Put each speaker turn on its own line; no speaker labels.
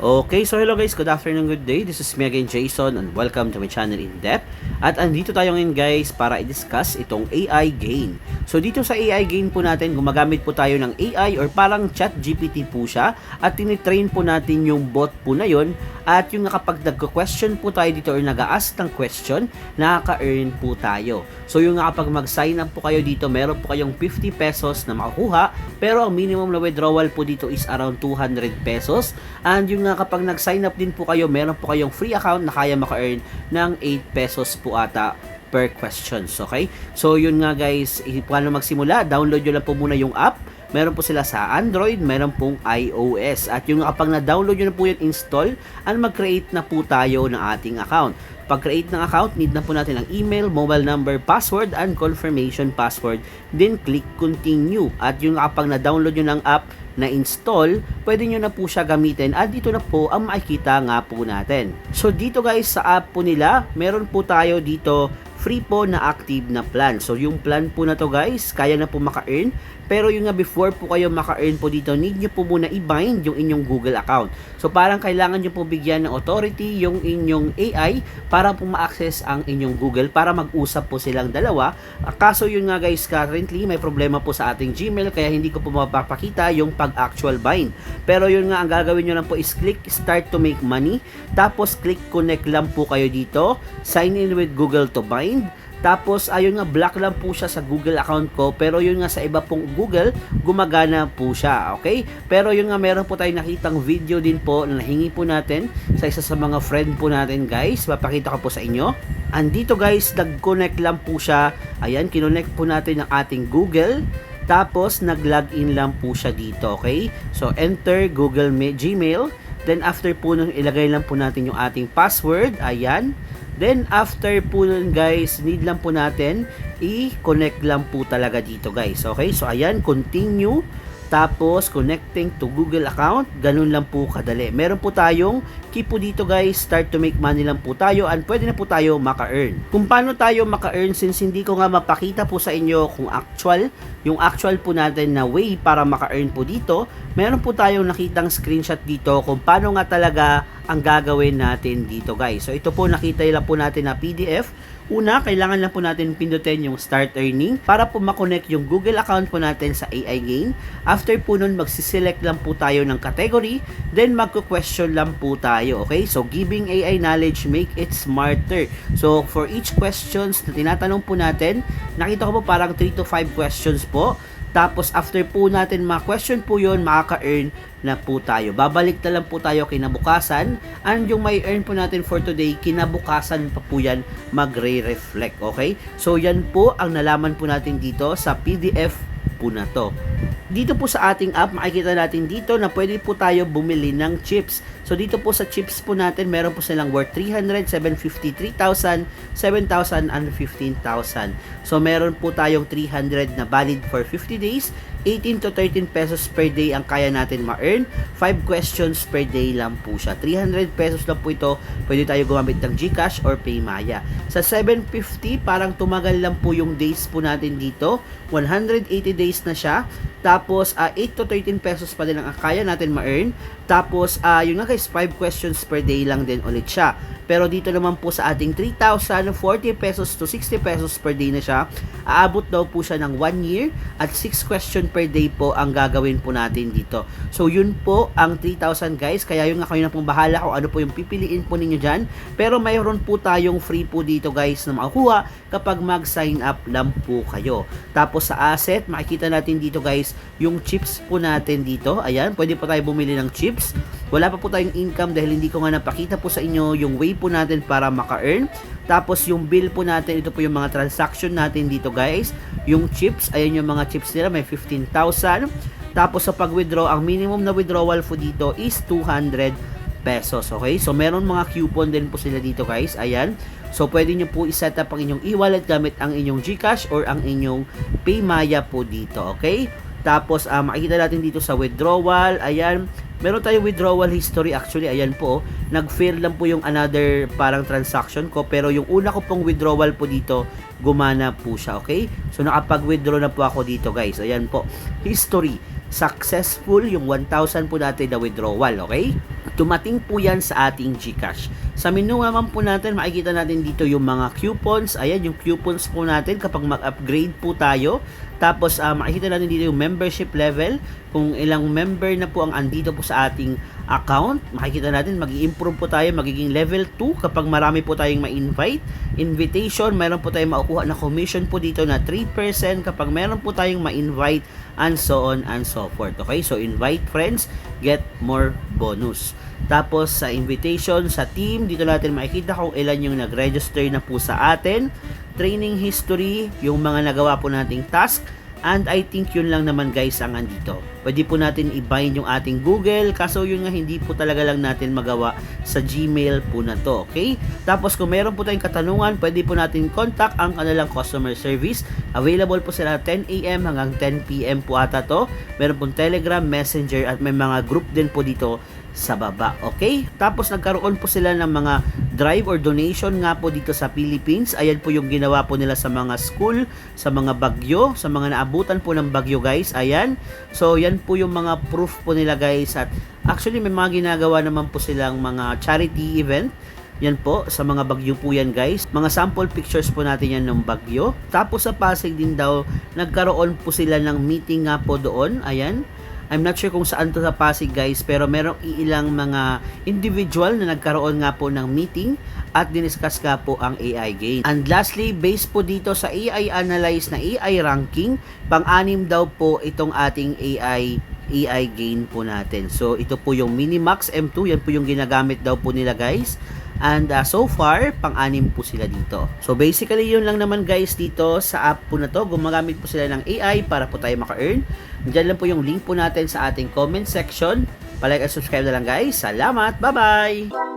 Okay, so hello guys, good afternoon, good day. This is me again, Jason, and welcome to my channel In Depth. At andito tayo ngayon guys para i-discuss itong AI Gain. So dito sa AI Gain po natin, gumagamit po tayo ng AI or parang chat GPT po siya at tinitrain po natin yung bot po na yon. At yung kapag nagko-question po tayo dito or nag-a-ask ng question, nakaka-earn po tayo. So yung kapag mag-sign up po kayo dito, meron po kayong 50 pesos na makukuha, pero ang minimum na withdrawal po dito is around 200 pesos. And yung kapag nag-sign up din po kayo, meron po kayong free account na kaya maka-earn ng 8 pesos po ata per questions, okay? So yun nga guys, paano magsimula? Download nyo lang po muna yung app. Meron po sila sa Android, meron pong iOS. At yung kapag na-download nyo na po yung install, mag-create na po tayo ng ating account. Pag-create ng account, need na po natin ang email, mobile number, password, and confirmation password. Then click continue. At yung kapag na-download nyo ng app na install, pwede nyo na po siya gamitin. At dito na po ang makikita nga po natin. So dito guys, sa app po nila, meron po tayo dito free po na active na plan. So yung plan po na to guys, kaya na po maka-earn. Pero yung nga before po kayo maka-earn po dito, need nyo po muna i-bind yung inyong Google account. So parang kailangan nyo po bigyan ng authority yung inyong AI para po ma-access ang inyong Google para mag-usap po silang dalawa. Kaso yun nga guys, currently may problema po sa ating Gmail kaya hindi ko po mapapakita yung pag-actual bind. Pero yun nga, ang gagawin nyo lang po is click start to make money. Tapos click connect lang po kayo dito. Sign in with Google to bind. Tapos ayun nga, black lang po siya sa Google account ko, pero yun nga sa iba pong Google, gumagana po siya, okay? Pero yun nga, meron po tayong nakitang video din po na nahingi po natin sa isa sa mga friend po natin guys. Papakita ko po sa inyo. Andito guys, nag-connect lang po siya. Ayan, kinonnect po natin ang ating Google. Tapos nag-login lang po siya dito, okay? So enter Google Gmail. Then after po nun, ilagay lang po natin yung ating password. Ayan. Then after po nun guys, need lang po natin i-connect lang po talaga dito guys. Okay? So ayan, continue. Tapos connecting to Google account. Ganun lang po kadali. Meron po tayong key po dito guys. Start to make money lang po tayo. And pwede na po tayo maka-earn. Kung paano tayo maka-earn, since hindi ko nga mapakita po sa inyo kung yung actual po natin na way para maka-earn po dito, meron po tayong nakitang screenshot dito kung paano nga talaga ang gagawin natin dito guys. So ito po, nakita lang po natin na PDF. Una, kailangan lang po natin pindutin yung start earning para po makonect yung Google account po natin sa AI Gain. After po nun, magsiselect lang po tayo ng category, then magko-question lang po tayo, okay? So giving AI knowledge, make it smarter. So for each questions na tinatanong po natin, nakita ko po parang 3 to 5 questions po. Tapos after po natin ma-question po yun, makaka-earn na po tayo. Babalik na lang po tayo kinabukasan. And yung may earn po natin for today, kinabukasan pa po yan magre-reflect. Okay? So yan po ang nalaman po natin dito sa PDF po na to. Dito po sa ating app, makikita natin dito na pwede po tayo bumili ng chips. So dito po sa chips po natin, meron po silang worth 300, 750, 3,000, 7,000, and 15,000. So meron po tayong 300 na valid for 50 days. 18 to 13 pesos per day ang kaya natin ma-earn. 5 questions per day lang po siya. 300 pesos lang po ito. Pwede tayo gumamit ng GCash or Paymaya. Sa 750, parang tumagal lang po yung days po natin dito. 180 days na siya. Tapos, 8 to 13 pesos pa din ang kaya natin ma-earn. Tapos, yun nga guys, 5 questions per day lang din ulit siya. Pero dito naman po sa ating 3,040 pesos to 60 pesos per day na siya, aabot daw po siya ng 1 year at 6 question per day po ang gagawin po natin dito. So yun po ang 3,000 guys, kaya yung kayo na pong bahala kung ano po yung pipiliin po ninyo dyan. Pero mayroon po tayong free po dito guys na makukuha kapag mag-sign up lang po kayo. Tapos sa asset, makikita natin dito guys yung chips po natin dito. Ayan, pwede po tayo bumili ng chips. Wala pa po tayong income dahil hindi ko nga napakita po sa inyo yung way po natin para maka-earn. Tapos yung bill po natin, ito po yung mga transaction natin dito guys. Yung chips, ayan yung mga chips nila, may 15,000. Tapos sa pag-withdraw, ang minimum na withdrawal po dito is 200 pesos, okay? So meron mga coupon din po sila dito guys, ayan. So pwede nyo po i-set up ang inyong e-wallet gamit ang inyong GCash or ang inyong Paymaya po dito, okay? Tapos makikita natin dito sa withdrawal, ayan. Meron tayong withdrawal history actually, ayan po. Nag-fail lang po yung another parang transaction ko, pero yung una ko pong withdrawal po dito, gumana po siya, okay? So nakapag-withdraw na po ako dito guys, ayan po. History, successful yung 1,000 po natin na withdrawal, okay? dumating po yan sa ating GCash. Sa menu naman po natin, makikita natin dito yung mga coupons. Ayan, yung coupons po natin kapag mag-upgrade po tayo. Tapos, makikita natin dito yung membership level. Kung ilang member na po ang andito po sa ating account, makikita natin, mag-i-improve po tayo, magiging level 2 kapag marami po tayong ma-invite. Invitation, meron po tayong makukuha na commission po dito na 3% kapag meron po tayong ma-invite, and so on and so forth. Okay, so invite friends, get more bonus. Tapos sa invitation sa team, dito natin makikita kung ilan yung nag-register na po sa atin. Training history, yung mga nagawa po nating task. And I think yun lang naman guys ang andito. Pwede po natin i-bind yung ating Google, kaso yun nga hindi po talaga lang natin magawa sa Gmail po na to. Okay? Tapos kung meron po tayong katanungan, pwede po natin contact ang kanilang customer service. Available po sila 10 AM hanggang 10 PM po ata to. Meron pong Telegram, Messenger at may mga group din po dito sa baba. Okay? Tapos nagkaroon po sila ng mga drive or donation nga po dito sa Philippines. Ayan po yung ginawa po nila sa mga school, sa mga bagyo, sa mga naabutan po ng bagyo guys. Ayan. So yan po yung mga proof po nila guys. At actually may mga ginagawa naman po silang mga charity event. Yan po, sa mga bagyo po yan guys. Mga sample pictures po natin yan ng bagyo. Tapos sa Pasig din daw, nagkaroon po sila ng meeting nga po doon. Ayan. I'm not sure kung saan to sa Pasig guys, pero merong ilang mga individual na nagkaroon nga po ng meeting at diniscuss nga po ang AI gain. And lastly, based po dito sa AI analyze na AI ranking, pang-anim daw po itong ating AI gain po natin. So ito po yung Minimax M2, yan po yung ginagamit daw po nila guys. And so far, pang-anim po sila dito. So basically, yun lang naman guys dito sa app po na to. Gumagamit po sila ng AI para po tayo maka-earn. Diyan lang po yung link po natin sa ating comment section. Palike at subscribe na lang guys. Salamat! Bye-bye!